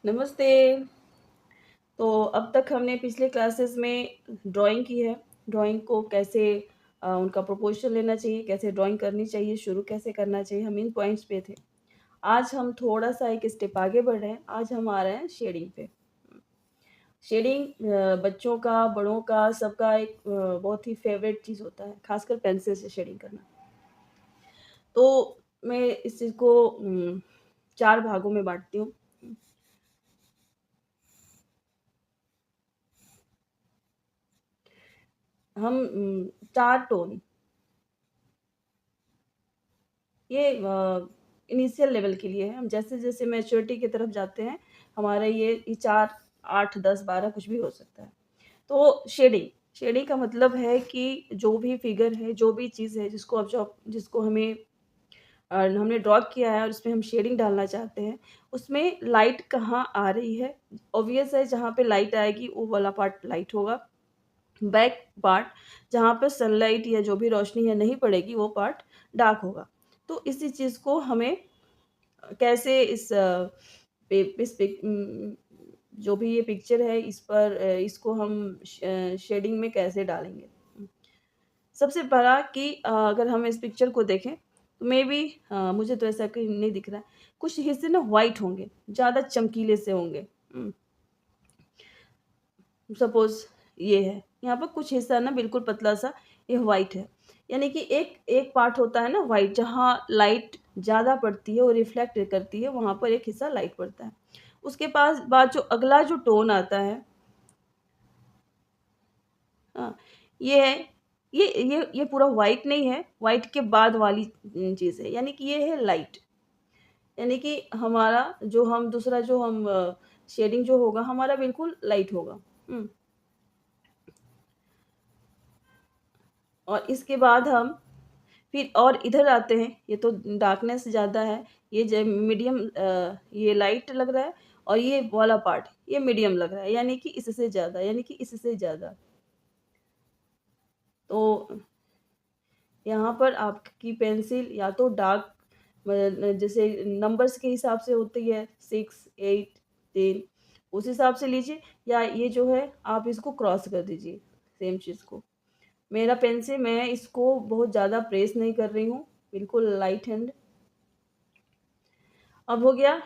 नमस्ते। तो अब तक हमने पिछले क्लासेस में ड्राइंग की है। ड्राइंग को कैसे उनका प्रोपोज़िशन लेना चाहिए, कैसे ड्राइंग करनी चाहिए, शुरू कैसे करना चाहिए, हम इन पॉइंट्स पे थे। आज हम थोड़ा-सा एक स्टेप आगे बढ़ रहे हैं। आज हम आ रहे हैं शेडिंग पे। शेडिंग बच्चों का, बड़ों का, सबका एक बहुत ही फ़ेवरेट चीज़ होता है, ख़ासकर पेंसिल से शेडिंग करना। तो मैं इस चीज़ को 4 भागों में बाँटती हूँ। हम 4 टोन ये इनिशियल लेवल के लिए है। हम जैसे-जैसे मैच्योरिटी की तरफ जाते हैं, हमारा ये 4, 8, 10, 12 कुछ भी हो सकता है। तो शेडिंग का मतलब है कि जो भी फिगर है, जो भी चीज़ है जिसको हमें हमने ड्रॉ किया है और उसमें हम शेडिंग डालना चाहते हैं, उसमें लाइट कहाँ आ रही है। ऑब्वियस है जहाँ पे लाइट आएगी वो वाला पार्ट लाइट होगा। बैक पार्ट जहाँ पे सनलाइट या जो भी रोशनी है नहीं पड़ेगी वो पार्ट डार्क होगा। तो इसी चीज़ को हमें कैसे इस पे इस पिक जो भी ये पिक्चर है इस पर इसको हम शेडिंग में कैसे डालेंगे। सबसे पहला कि अगर हम इस पिक्चर को देखें तो मेबी मुझे तो ऐसा कहीं नहीं दिख रहा है। कुछ हिस्से ना व्हाइट होंगे, ज़्यादा चमकीले से होंगे। सपोज़ ये है, यहाँ पर कुछ हिस्सा ना बिल्कुल पतला-सा ये व्हाइट है। यानी कि एक एक पार्ट होता है ना व्हाइट जहाँ लाइट ज़्यादा पड़ती है और रिफ्लेक्ट करती है, वहाँ पर एक हिस्सा लाइट पड़ता है। उसके पास बाद जो अगला जो टोन आता है हाँ, ये है ये पूरा व्हाइट नहीं है, व्हाइट के बाद वाली चीज़ है, यानी कि ये है लाइट। यानी कि हमारा जो हम दूसरा जो हम शेडिंग जो होगा हमारा बिल्कुल लाइट होगा। हुँ। और इसके बाद हम फिर और इधर आते हैं, ये तो डार्कनेस ज़्यादा है, ये मीडियम ये लाइट लग रहा है और ये वाला पार्ट ये मीडियम लग रहा है, यानी कि इससे ज़्यादा, यानी कि इससे ज़्यादा। तो यहाँ पर आपकी पेंसिल या तो डार्क जैसे नंबर्स के हिसाब से होती है 6, 8, 10 उस हिसाब से लीजिए या ये जो है आप इसको क्रॉस कर दीजिए, सेम चीज़ को। मेरा पेन से मैं इसको बहुत ज़्यादा प्रेस नहीं कर रही हूँ, बिल्कुल लाइट हैंड। अब हो गया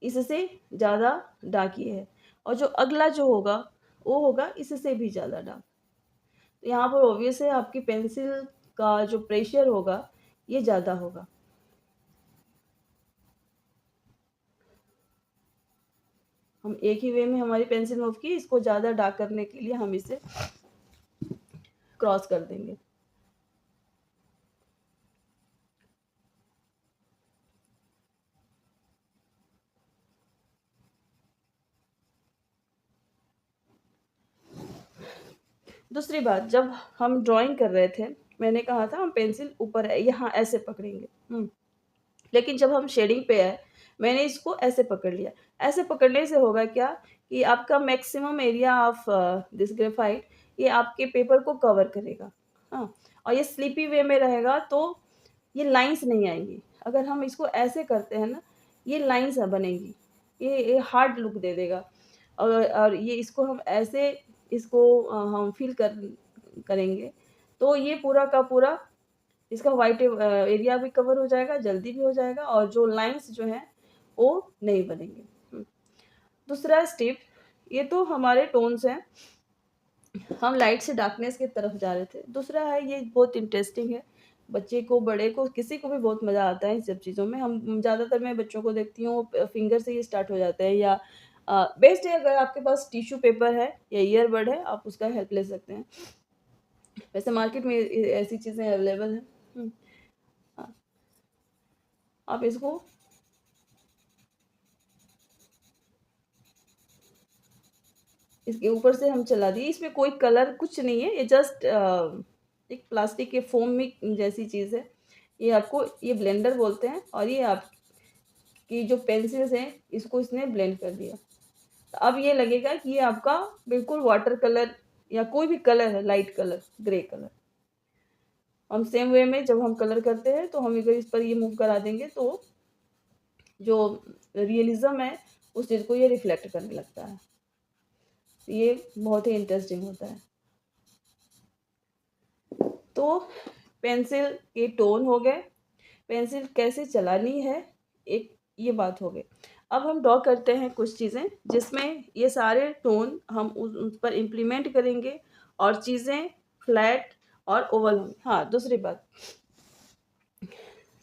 इससे ज़्यादा डार्क ये है और जो अगला जो होगा, वो होगा इससे भी ज़्यादा डार्क। तो यहाँ पर ऑब्वियस है आपकी पेंसिल का जो प्रेशर होगा, ये ज़्यादा होगा। हम एक ही वे में हमारी पेंसिल मूव की, इसको ज़्यादा डार्क करने के लिए हम इसे क्रॉस कर देंगे। दूसरी बात, जब हम ड्राइंग कर रहे थे, मैंने कहा था हम पेंसिल ऊपर है, यहाँ ऐसे पकड़ेंगे। लेकिन जब हम शेडिंग पे आए, मैंने इसको ऐसे पकड़ लिया। ऐसे पकड़ने से होगा क्या कि आपका maximum area of this graphite ये आपके पेपर को कवर करेगा। हाँ, और ये स्लिपी वे में रहेगा तो ये लाइन्स नहीं आएँगी। अगर हम इसको ऐसे करते हैं ना, ये लाइन्स बनेंगी। ये हार्ड लुक दे देगा और ये इसको हम ऐसे इसको हम फ़िल करेंगे, तो ये पूरा का पूरा इसका व्हाइट एरिया भी कवर हो जाएगा, जल्दी भी हो जाएगा और जो लाइन्स जो हैं, वो नहीं बनेंगे। दूसरा स्टेप, ये तो हमारे टोन्स हैं, हम लाइट से डार्कनेस की तरफ जा रहे थे। दूसरा है ये बहुत इंटरेस्टिंग है, बच्चे को, बड़े को, किसी को भी बहुत मज़ा आता है इन सब चीज़ों में। हम ज़्यादातर मैं बच्चों को देखती हूँ फिंगर से ही स्टार्ट हो जाता है या बेस्ट है अगर आपके पास टिश्यू पेपर है या ईयरबड है, आप उसका हेल्प ले सकते हैं। वैसे मार्केट में ऐसी चीज़ें अवेलेबल हैं। हुँ, हाँ, आप इसको इसके ऊपर से हम चला दिए, इसमें कोई कलर कुछ नहीं है, ये जस्ट एक प्लास्टिक के फ़ोम में जैसी चीज़ है। ये आपको ये ब्लेंडर बोलते हैं और ये आपकी जो पेंसिल्स हैं, इसको इसने ब्लेंड कर दिया। तो अब ये लगेगा कि ये आपका बिल्कुल वाटर कलर या कोई भी कलर है, लाइट कलर, ग्रे कलर। हम सेम वे में जब हम कलर करते हैं, तो हम अगर इस पर ये मूव करा देंगे, तो जो रियलिज़्म है, उस चीज़ को ये रिफ्लेक्ट करने लगता है। ये बहुत ही इंटरेस्टिंग होता है। तो पेंसिल के टोन हो गए, पेंसिल कैसे चलानी है, एक ये बात हो गई। अब हम ड्रॉ करते हैं कुछ चीज़ें जिसमें ये सारे टोन हम उस पर इम्प्लीमेंट करेंगे और चीज़ें फ्लैट और ओवल होंगी। हाँ, दूसरी बात,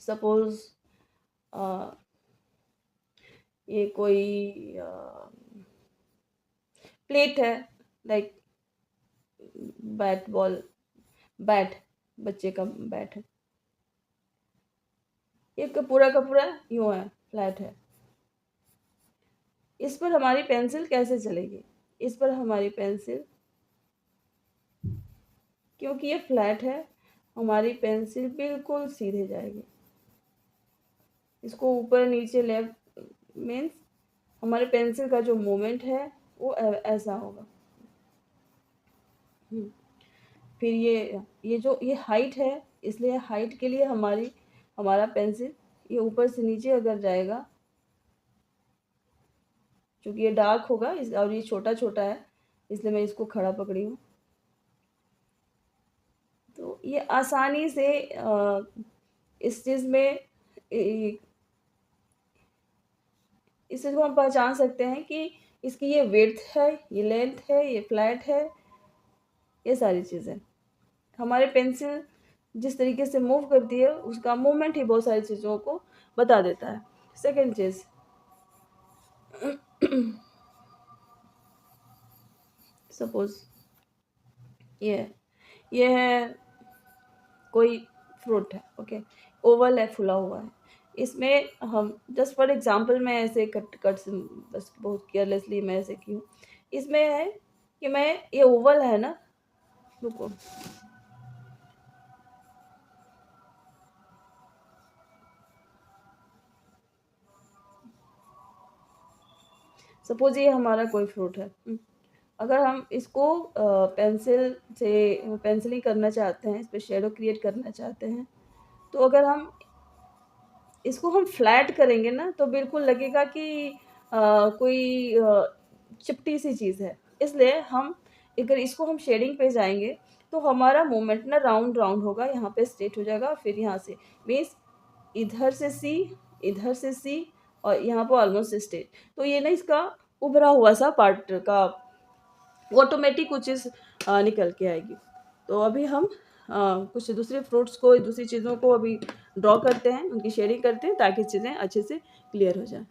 सपोज़ ये कोई प्लेट है, लाइक बैट बॉल, बैट, बच्चे का बैट है, ये का पूरा यूँ है, फ्लैट है। इस पर हमारी पेंसिल कैसे चलेगी? इस पर हमारी पेंसिल, क्योंकि ये फ्लैट है, हमारी पेंसिल बिल्कुल सीधे जाएगी। इसको ऊपर नीचे लेफ्ट मीन्स हमारे पेंसिल का जो मूवमेंट है वो ऐसा होगा। फिर ये जो ये हाइट है, इसलिए हाइट के लिए हमारा पेंसिल ये ऊपर से नीचे अगर जाएगा, क्योंकि ये डार्क होगा और ये छोटा छोटा है, इसलिए मैं इसको खड़ा पकड़ी हूँ। तो ये आसानी से इस चीज़ में इस चीज़ को हम पहचान सकते हैं कि इसकी ये विड्थ है, ये लेंथ है, ये फ्लैट है, ये सारी चीज़ें हमारे पेंसिल जिस तरीके से मूव करती है उसका मूवमेंट ही बहुत सारी चीज़ों को बता देता है। सेकेंड चीज़, सपोज ये है कोई फ्रूट है, ओके, ओवल है, फुला हुआ है। इसमें हम जस्ट फॉर एग्जांपल मैं ऐसे कट से बस बहुत केयरलेसली मैं ऐसे की हूँ। इसमें है कि मैं ये ओवल है ना, रुको, सपोज ये हमारा कोई फ्रूट है। अगर हम इसको पेंसिल से पेंसिलिंग करना चाहते हैं, इस पर शेडो क्रिएट करना चाहते हैं, तो अगर हम इसको हम फ्लैट करेंगे ना तो बिल्कुल लगेगा कि कोई चिपटी सी चीज़ है। इसलिए हम अगर इसको हम शेडिंग पे जाएंगे तो हमारा मूवमेंट ना राउंड राउंड होगा, यहाँ पे स्ट्रेट हो जाएगा, फिर यहाँ से मीन्स इधर से सी और यहाँ पर ऑलमोस्ट स्ट्रेट। तो ये ना इसका उभरा हुआ सा पार्ट का ऑटोमेटिक कुछ चीज़ निकल के आएगी। तो अभी हम कुछ दूसरे फ्रूट्स को, दूसरी चीज़ों को अभी ड्रॉ करते हैं, उनकी शेडिंग करते हैं ताकि चीज़ें अच्छे से क्लियर हो जाए।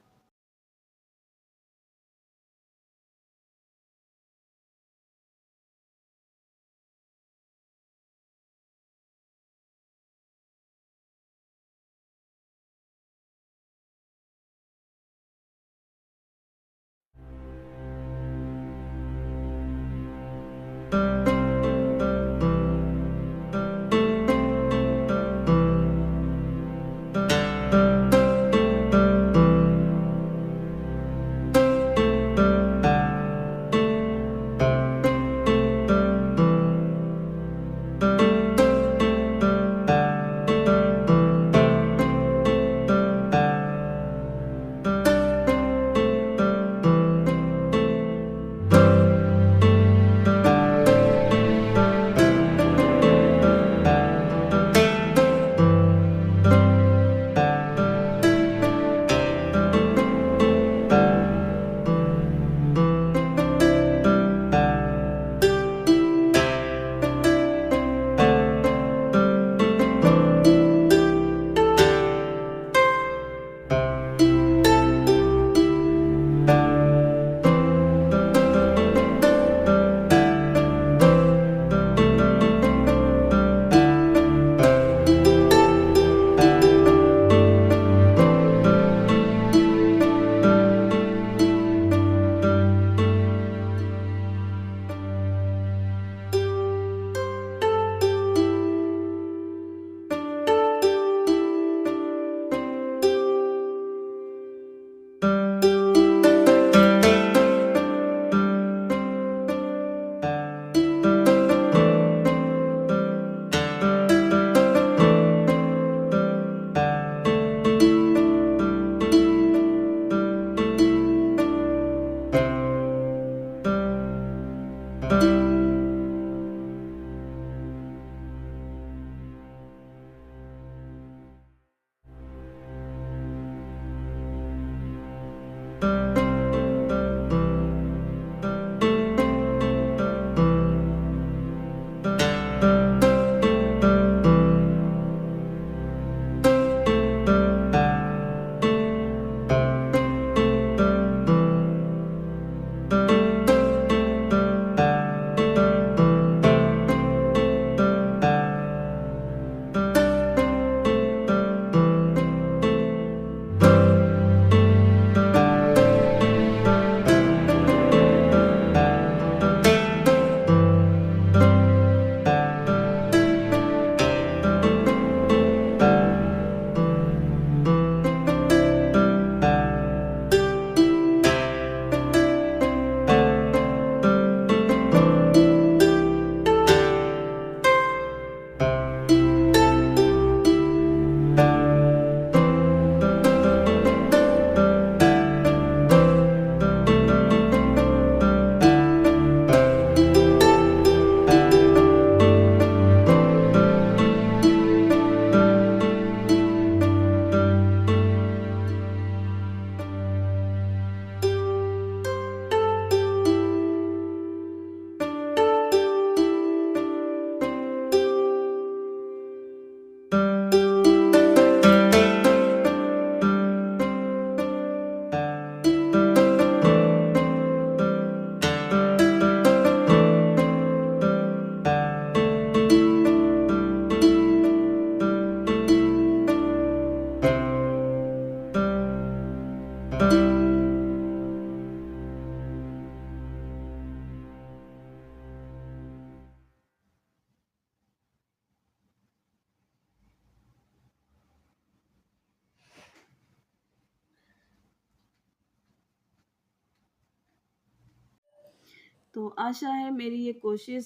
तो आशा है मेरी ये कोशिश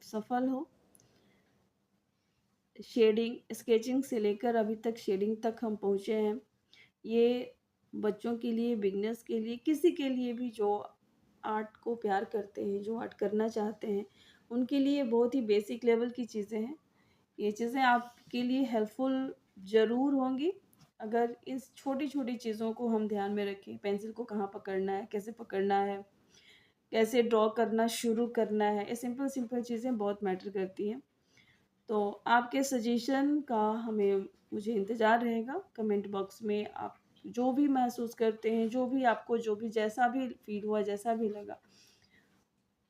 सफल हो। शेडिंग, स्केचिंग से लेकर अभी तक शेडिंग तक हम पहुँचे हैं। ये बच्चों के लिए, बिगिनर्स के लिए, किसी के लिए भी जो आर्ट को प्यार करते हैं, जो आर्ट करना चाहते हैं, उनके लिए बहुत ही बेसिक लेवल की चीज़ें हैं। ये चीज़ें आपके लिए हेल्पफुल ज़रूर होंगी, अगर इस छोटी-छोटी चीज़ों को हम ध्यान में रखें। पेंसिल को कहाँ पकड़ना है, कैसे पकड़ना है, कैसे ड्रॉ करना शुरू करना है, ये सिंपल-सिंपल चीज़ें बहुत मैटर करती हैं। तो आपके सजेशन का हमें मुझे इंतज़ार रहेगा। कमेंट बॉक्स में आप जो भी महसूस करते हैं, जो भी आपको जो भी जैसा भी फ़ील हुआ, जैसा भी लगा,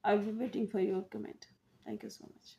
I will be waiting for your comment. Thank you so much.